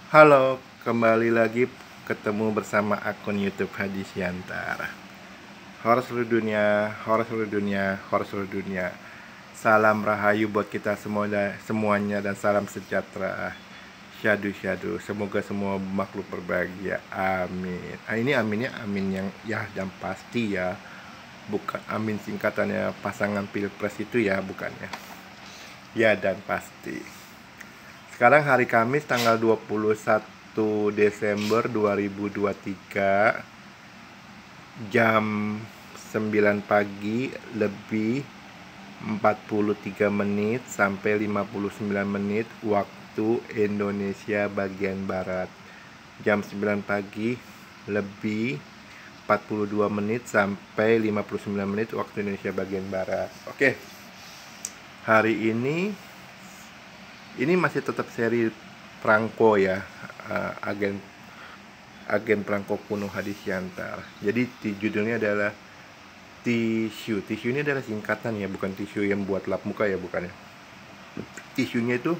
Halo, kembali lagi ketemu bersama akun YouTube Hadisyantar. Horor seluruh dunia, horor seluruh dunia, horor seluruh dunia. Salam rahayu buat kita semuanya dan salam sejahtera. Syadu syadu, semoga semua makhluk berbahagia. Amin. Ini aminnya amin yang ya dan pasti ya. Bukan amin singkatannya pasangan pilpres itu ya, bukannya. Ya dan pasti. Sekarang hari Kamis tanggal 21 Desember 2023, jam 9 pagi lebih 43 menit sampai 59 menit waktu Indonesia bagian Barat. Jam 9 pagi lebih 42 menit sampai 59 menit waktu Indonesia bagian Barat. Oke. Hari ini masih tetap seri Perangko ya, agen Perangko kuno Hadisyantar. Jadi judulnya adalah tisu. Tisu ini adalah singkatan ya, bukan tisu yang buat lap muka ya, bukan ya. Tisunya itu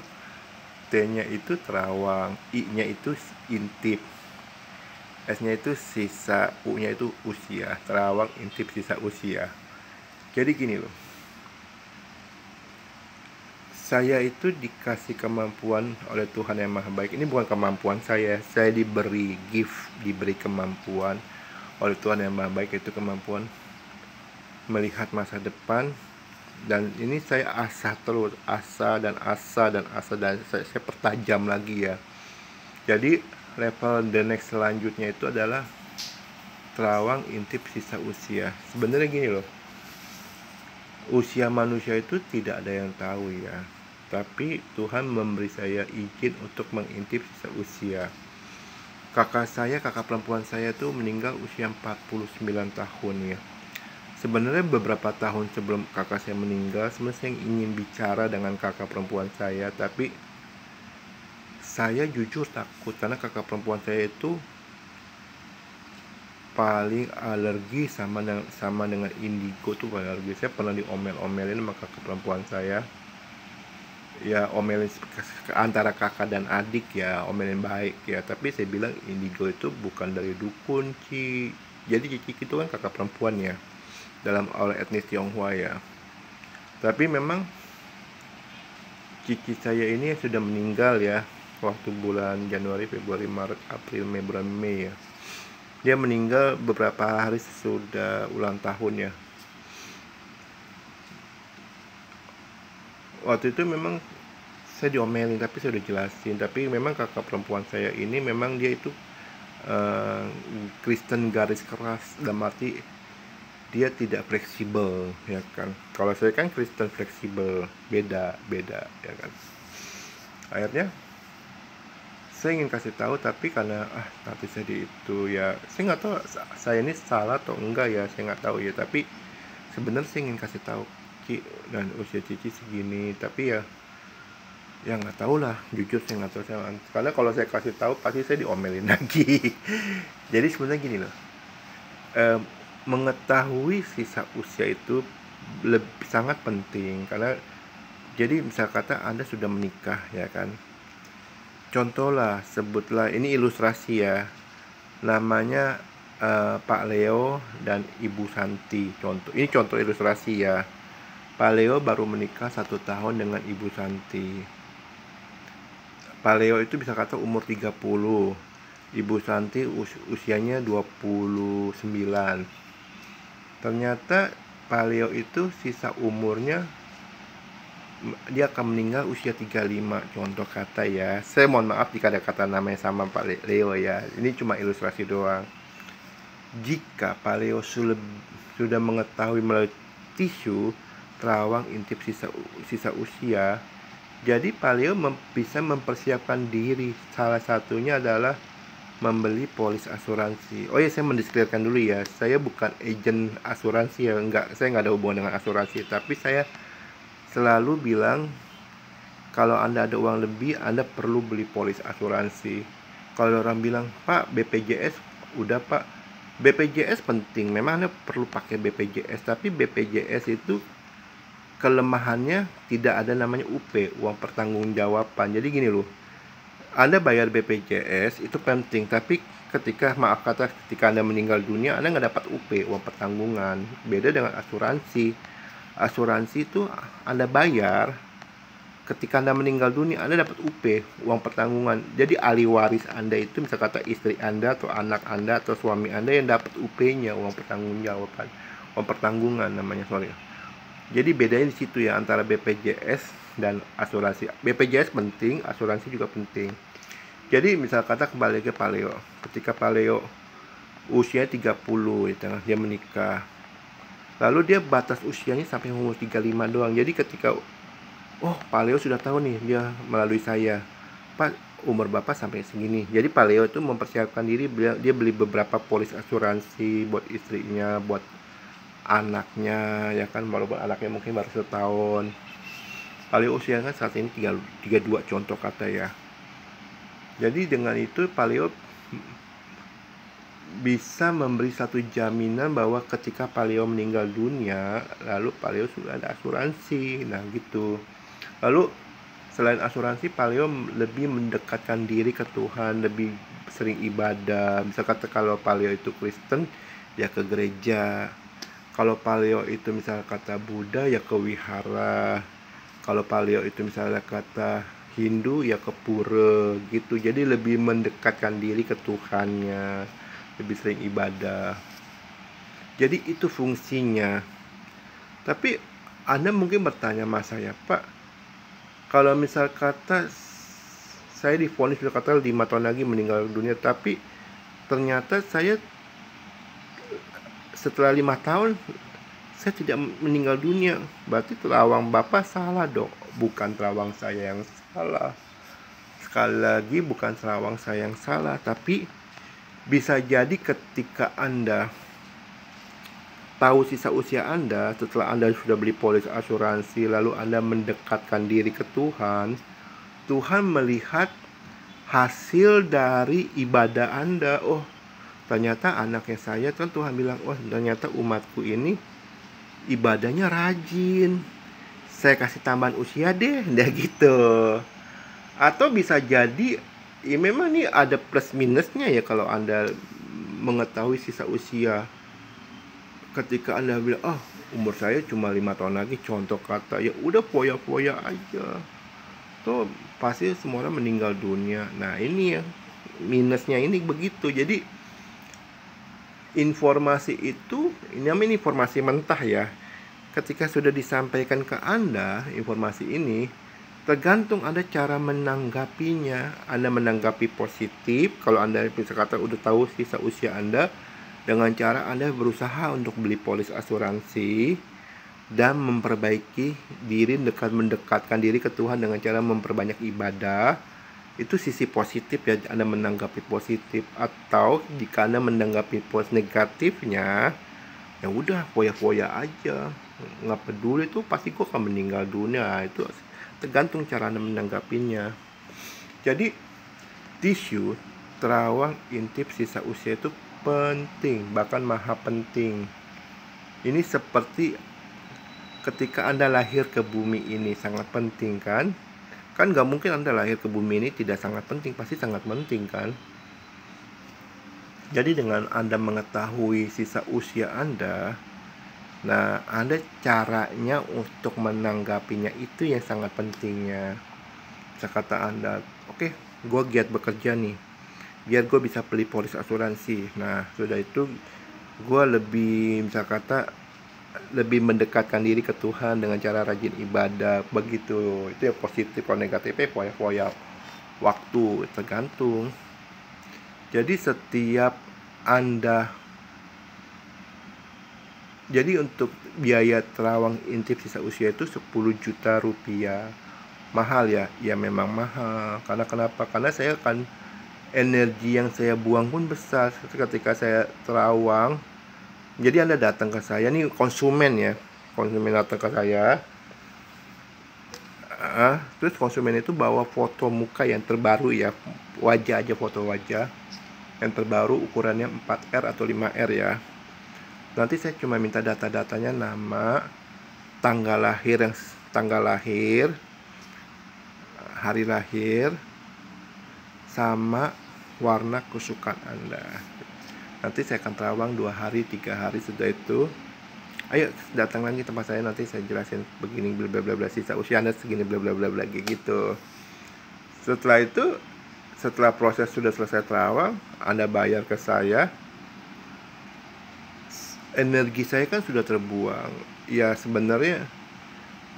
T-nya itu terawang, I-nya itu intip, S-nya itu sisa, U-nya itu usia. Terawang, intip, sisa, usia. Jadi gini loh. Saya itu dikasih kemampuan oleh Tuhan yang Maha Baik. Ini bukan kemampuan saya diberi gift, diberi kemampuan oleh Tuhan yang Maha Baik, itu kemampuan melihat masa depan. Dan ini saya asah terus, dan saya pertajam lagi ya. Jadi level the next selanjutnya itu adalah terawang, intip, sisa, usia. Sebenarnya gini loh, usia manusia itu tidak ada yang tahu ya, tapi Tuhan memberi saya izin untuk mengintip sisa usia. Kakak perempuan saya tuh meninggal usia 49 tahun ya. Sebenarnya beberapa tahun sebelum kakak saya meninggal, sebenarnya saya ingin bicara dengan kakak perempuan saya, tapi saya jujur takut karena kakak perempuan saya itu paling alergi sama dengan indigo tuh, paling alergi. Saya pernah diomel-omelin sama kakak perempuan saya. Ya omelin antara kakak dan adik ya, omelin baik ya, tapi saya bilang indigo itu bukan dari dukun, Ci. Jadi Cici itu kan kakak perempuan ya, dalam oleh etnis Tionghoa ya. Tapi memang cici saya ini sudah meninggal ya, waktu bulan Januari, Februari, Maret, April, Mei, bulan Mei ya. Dia meninggal beberapa hari sesudah ulang tahun ya. Waktu itu memang saya diomelin, tapi saya udah jelasin. Tapi memang kakak perempuan saya ini memang dia itu Kristen garis keras, dalam arti dia tidak fleksibel ya kan. Kalau saya kan Kristen fleksibel, beda ya kan. Akhirnya saya ingin kasih tahu, tapi karena nanti saya itu ya, saya nggak tahu saya ini salah atau enggak ya, saya nggak tahu ya. Tapi sebenarnya saya ingin kasih tahu, Ci, dan usia Cici segini, tapi ya nggak tahu lah, jujur saya nggak tahu. Karena kalau saya kasih tahu pasti saya diomelin lagi. Jadi sebenarnya gini loh, mengetahui sisa usia itu sangat penting. Karena jadi misal kata Anda sudah menikah ya kan, contoh lah, sebutlah ini ilustrasi ya, namanya Pak Leo dan Ibu Santi. Ini contoh ilustrasi ya. Pak Leo baru menikah 1 tahun dengan Ibu Santi. Pak Leo itu bisa kata umur 30, Ibu Santi usianya 29. Ternyata Pak Leo itu sisa umurnya dia akan meninggal usia 35, contoh kata ya. Saya mohon maaf jika ada kata namanya sama Pak Leo ya. Ini cuma ilustrasi doang. Jika Pak Leo sudah mengetahui melalui tisu, terawang, intip, sisa usia, jadi Pak Leo bisa mempersiapkan diri. Salah satunya adalah membeli polis asuransi. Oh ya, saya mendisklaimerkan dulu ya, saya bukan agen asuransi ya, saya nggak ada hubungan dengan asuransi. Tapi saya selalu bilang, kalau Anda ada uang lebih, Anda perlu beli polis asuransi. Kalau orang bilang, Pak, BPJS, udah Pak, BPJS penting, memang Anda perlu pakai BPJS. Tapi BPJS itu kelemahannya tidak ada namanya UP, uang pertanggungjawaban. Jadi gini loh, Anda bayar BPJS itu penting, tapi ketika Anda meninggal dunia, Anda nggak dapat UP, uang pertanggungan. Beda dengan asuransi. Asuransi itu Anda bayar, ketika Anda meninggal dunia, Anda dapat UP, uang pertanggungan. Jadi ahli waris Anda itu bisa kata istri Anda atau anak Anda atau suami Anda yang dapat UP-nya, uang pertanggungjawaban, uang pertanggungan namanya, sorry. Jadi bedanya di situ ya antara BPJS dan asuransi. BPJS penting, asuransi juga penting. Jadi misal kata kembali ke Pak Leo. Ketika Pak Leo usia 30 ya, dia menikah. Lalu dia batas usianya sampai umur 35 doang. Jadi ketika Pak Leo sudah tahu nih, dia melalui saya, Pak, umur Bapak sampai segini. Jadi Pak Leo itu mempersiapkan diri, dia beli beberapa polis asuransi buat istrinya, buat anaknya, ya kan, walaupun anaknya mungkin baru 1 tahun. Pak Leo usia kan saat ini 32 contoh kata ya. Jadi dengan itu Pak Leo bisa memberi satu jaminan bahwa ketika Pak Leo meninggal dunia, lalu Pak Leo sudah ada asuransi. Nah gitu. Lalu selain asuransi, Pak Leo lebih mendekatkan diri ke Tuhan, lebih sering ibadah. Bisa kata kalau Pak Leo itu Kristen, ya ke gereja. Kalau Pak Leo itu misalnya kata Buddha, ya ke wihara. Kalau Pak Leo itu misalnya kata Hindu, ya ke pura gitu. Jadi lebih mendekatkan diri ke Tuhannya, lebih sering ibadah. Jadi itu fungsinya. Tapi Anda mungkin bertanya sama saya, Pak, kalau misal kata saya divonis misal kata 5 tahun lagi meninggal dunia, tapi ternyata saya setelah 5 tahun saya tidak meninggal dunia, berarti terawang Bapak salah dong. Bukan terawang saya yang salah. Sekali lagi, bukan terawang saya yang salah, tapi bisa jadi ketika Anda tahu sisa usia Anda, setelah Anda sudah beli polis asuransi, lalu Anda mendekatkan diri ke Tuhan, Tuhan melihat hasil dari ibadah Anda. Ternyata anaknya saya, kan Tuhan bilang, ternyata umatku ini ibadahnya rajin, saya kasih tambahan usia deh, gitu. Atau bisa jadi ya memang nih ada plus minusnya ya kalau Anda mengetahui sisa usia. Ketika Anda bilang, umur saya cuma 5 tahun lagi, contoh kata, ya udah foya-foya aja, tuh pasti semua orang meninggal dunia. Nah ini ya minusnya, ini begitu. Jadi informasi itu, ini namanya informasi mentah ya. Ketika sudah disampaikan ke Anda informasi ini, tergantung Anda cara menanggapinya. Anda menanggapi positif kalau Anda bisa kata udah tahu sisa usia Anda, dengan cara Anda berusaha untuk beli polis asuransi dan memperbaiki diri, mendekatkan diri ke Tuhan dengan cara memperbanyak ibadah. Itu sisi positif ya, Anda menanggapi positif. Atau jika Anda menanggapi negatifnya, ya udah foya-foya aja, nggak peduli, tuh pasti gue akan meninggal dunia. Itu tergantung cara Anda menanggapinya. Jadi tisu, terawang, intip sisa usia itu penting, bahkan maha penting. Ini seperti ketika Anda lahir ke bumi ini, sangat penting kan? Kan gak mungkin Anda lahir ke bumi ini tidak sangat penting, pasti sangat penting kan? Jadi dengan Anda mengetahui sisa usia Anda, nah Anda caranya untuk menanggapinya itu yang sangat pentingnya. Bisa kata Anda, oke, gue giat bekerja nih, biar gue bisa beli polis asuransi. Nah sudah itu gue lebih, bisa kata, lebih mendekatkan diri ke Tuhan dengan cara rajin ibadah, begitu. Itu yang positif. Kalau negatifnya foya-foya waktu, tergantung. Jadi setiap Anda, jadi untuk biaya terawang intip sisa usia itu 10 juta rupiah. Mahal ya? Ya memang mahal. Karena kenapa? Karena saya akan, energi yang saya buang pun besar ketika saya terawang. Jadi Anda datang ke saya, nih konsumen ya, konsumen datang ke saya, terus konsumen itu bawa foto muka yang terbaru ya, wajah aja, foto wajah yang terbaru, ukurannya 4R atau 5R ya. Nanti saya cuma minta data-datanya, nama, tanggal lahir, hari lahir, sama warna kesukaan Anda. Nanti saya akan terawang 2 hari, 3 hari. Sudah itu, ayo datang lagi tempat saya, nanti saya jelasin begini bla bla bla, sisa usia Anda segini bla bla bla bla gitu. Setelah itu, setelah proses sudah selesai terawang, Anda bayar ke saya. Energi saya kan sudah terbuang. Ya sebenarnya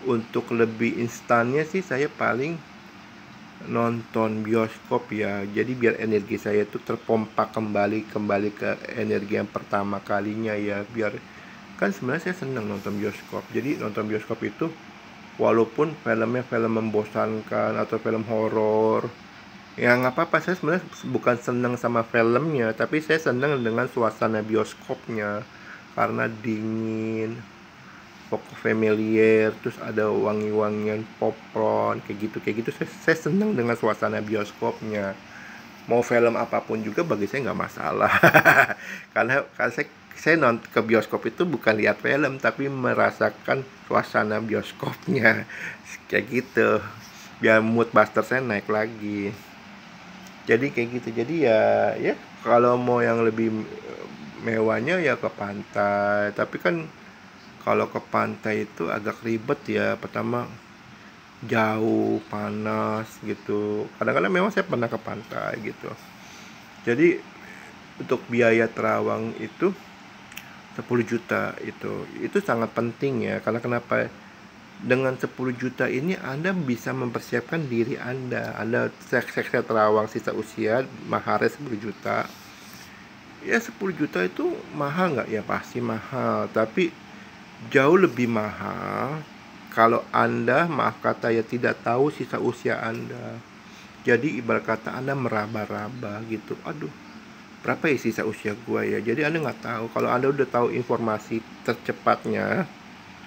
untuk lebih instannya sih saya paling nonton bioskop ya. Jadi biar energi saya itu terpompa kembali ke energi yang pertama kalinya ya. Biar kan sebenarnya saya senang nonton bioskop. Jadi nonton bioskop itu walaupun filmnya film membosankan atau film horor, ya nggak apa-apa. Saya sebenarnya bukan senang sama filmnya, tapi saya senang dengan suasana bioskopnya karena dingin, pokok familiar, terus ada wangi-wangian popcorn kayak gitu. Saya senang dengan suasana bioskopnya. Mau film apapun juga bagi saya nggak masalah. karena saya nonton ke bioskop itu bukan lihat film, tapi merasakan suasana bioskopnya kayak gitu, biar mood buster saya naik lagi. Jadi kayak gitu. Jadi ya kalau mau yang lebih mewahnya ya ke pantai, tapi kan kalau ke pantai itu agak ribet ya. Pertama jauh, panas gitu. Kadang-kadang memang saya pernah ke pantai gitu. Jadi untuk biaya terawang itu 10 juta itu sangat penting ya. Karena kenapa? Dengan 10 juta ini Anda bisa mempersiapkan diri Anda. Saya terawang sisa usia, maharnya 10 juta. Ya 10 juta itu mahal nggak? Ya pasti mahal. Tapi jauh lebih mahal kalau Anda, maaf kata ya, tidak tahu sisa usia Anda. Jadi ibarat kata Anda meraba-raba gitu. Aduh, berapa ya sisa usia gua ya? Jadi Anda nggak tahu. Kalau Anda udah tahu informasi tercepatnya,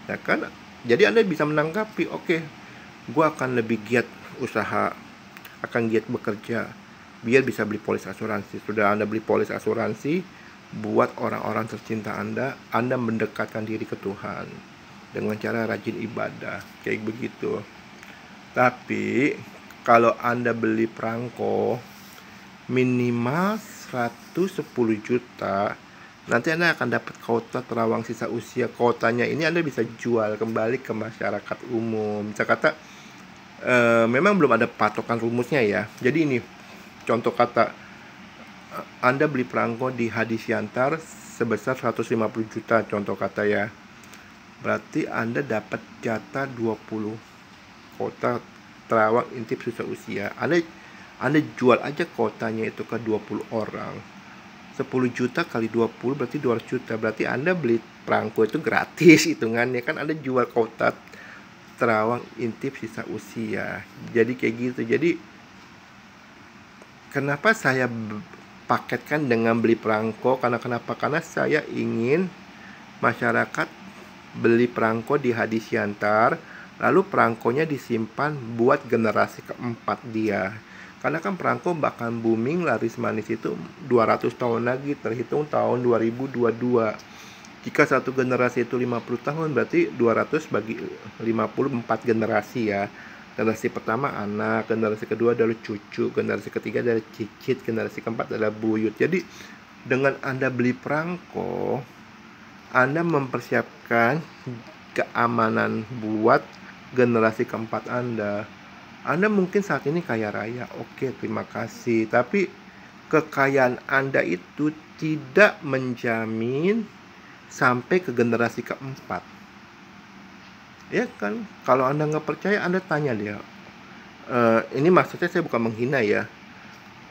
ya kan? Jadi Anda bisa menanggapi, oke, gua akan lebih giat usaha, akan giat bekerja, biar bisa beli polis asuransi. Sudah Anda beli polis asuransi, buat orang-orang tercinta Anda mendekatkan diri ke Tuhan dengan cara rajin ibadah, kayak begitu. Tapi kalau Anda beli perangko minimal 110 juta, nanti Anda akan dapat kuota terawang sisa usia. Kuotanya ini Anda bisa jual kembali ke masyarakat umum. Bisa kata memang belum ada patokan rumusnya ya. Jadi ini contoh kata, Anda beli perangko di Hadi Siantar sebesar 150 juta contoh kata ya. Berarti Anda dapat jatah 20 kota terawang intip sisa usia. Anda jual aja kotanya itu ke 20 orang. 10 juta kali 20 berarti 200 juta. Berarti Anda beli perangko itu gratis hitungannya kan. Anda jual kota terawang intip sisa usia. Jadi kayak gitu. Jadi kenapa saya paketkan dengan beli perangko? Karena saya ingin masyarakat beli perangko di Hadi Siantar, lalu perangkonya disimpan buat generasi keempat dia. Karena kan perangko bakal booming laris manis itu 200 tahun lagi, terhitung tahun 2022. Jika satu generasi itu 50 tahun, berarti 200 bagi 54 generasi ya. Generasi pertama anak, generasi kedua adalah cucu, generasi ketiga adalah cicit, generasi keempat adalah buyut. Jadi dengan Anda beli perangko, Anda mempersiapkan keamanan buat generasi keempat Anda. Anda mungkin saat ini kaya raya, oke, terima kasih. Tapi kekayaan Anda itu tidak menjamin sampai ke generasi keempat. Ya kan, kalau Anda nggak percaya, Anda tanya dia. Ini maksudnya saya bukan menghina ya.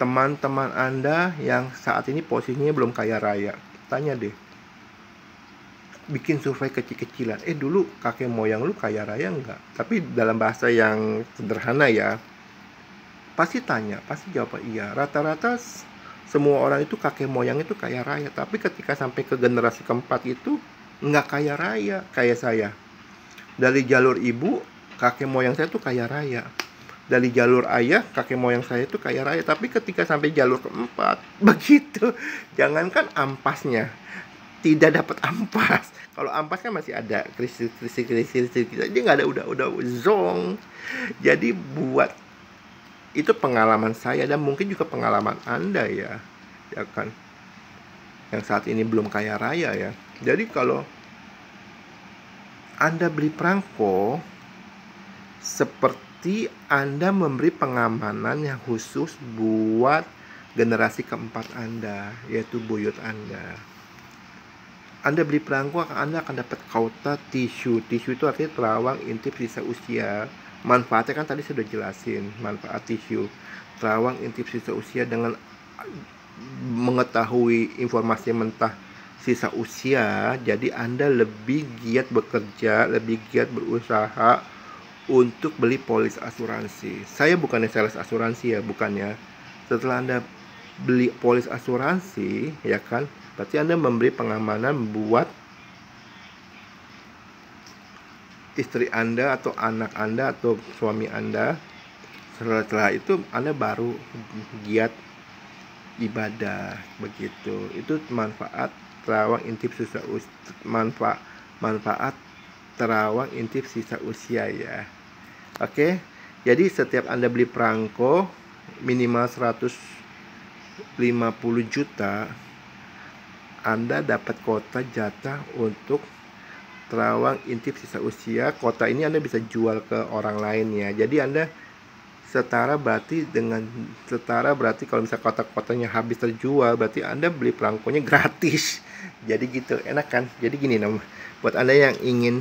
Teman-teman Anda yang saat ini posisinya belum kaya raya, tanya deh. Bikin survei kecil-kecilan. Dulu kakek moyang lu kaya raya enggak? Tapi dalam bahasa yang sederhana ya. Pasti tanya, pasti jawab iya. Rata-rata semua orang itu kakek moyang itu kaya raya. Tapi ketika sampai ke generasi keempat itu enggak kaya raya kayak saya. Dari jalur ibu, kakek moyang saya tuh kaya raya. Dari jalur ayah, kakek moyang saya itu kaya raya. Tapi ketika sampai jalur keempat, begitu. Jangankan ampasnya, tidak dapat ampas. Kalau ampas kan masih ada krisis kita, dia nggak ada, udah zong. Jadi buat Itu pengalaman saya dan mungkin juga pengalaman Anda ya kan, yang saat ini belum kaya raya ya. Jadi kalau Anda beli perangko, seperti Anda memberi pengamanan yang khusus buat generasi keempat Anda, yaitu buyut Anda. Anda beli perangko, Anda akan dapat kauta tisu. Tisu itu artinya terawang intip sisa usia. Manfaatnya kan tadi sudah jelasin, manfaat tisu. Terawang intip sisa usia dengan mengetahui informasi mentah sisa usia, jadi Anda lebih giat bekerja, lebih giat berusaha untuk beli polis asuransi. Saya bukannya sales asuransi ya, bukannya. Setelah Anda beli polis asuransi, ya kan, berarti Anda memberi pengamanan buat istri Anda atau anak Anda atau suami Anda. Setelah itu Anda baru giat ibadah, begitu. Itu manfaat terawang intip sisa manfaat terawang intip sisa usia ya. Oke. Jadi setiap Anda beli perangko minimal 150 juta, Anda dapat kota jatah untuk terawang intip sisa usia. Kota ini Anda bisa jual ke orang lain ya. Jadi Anda setara berarti kalau misalnya kota-kotanya habis terjual, berarti Anda beli perangkonya gratis. Jadi gitu, enak kan? Jadi gini, buat Anda yang ingin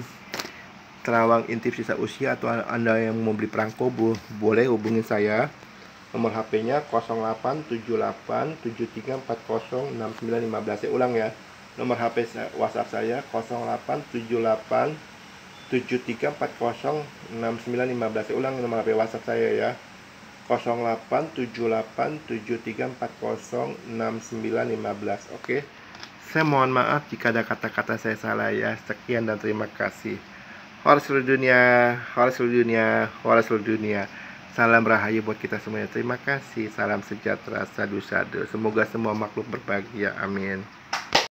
terawang intip sisa usia atau Anda yang mau beli perangko, boleh hubungin saya. Nomor HP-nya 087873406915. Saya ulang ya. Nomor HP WhatsApp saya 087873406915. Saya ulang nomor HP WhatsApp saya ya. 087873406915. Oke. Saya mohon maaf jika ada kata-kata saya salah ya. Sekian dan terima kasih. Horas seluruh dunia, horas seluruh dunia, horas seluruh dunia. Salam rahayu buat kita semuanya. Terima kasih. Salam sejahtera, sadu-sadu. Semoga semua makhluk berbahagia. Amin.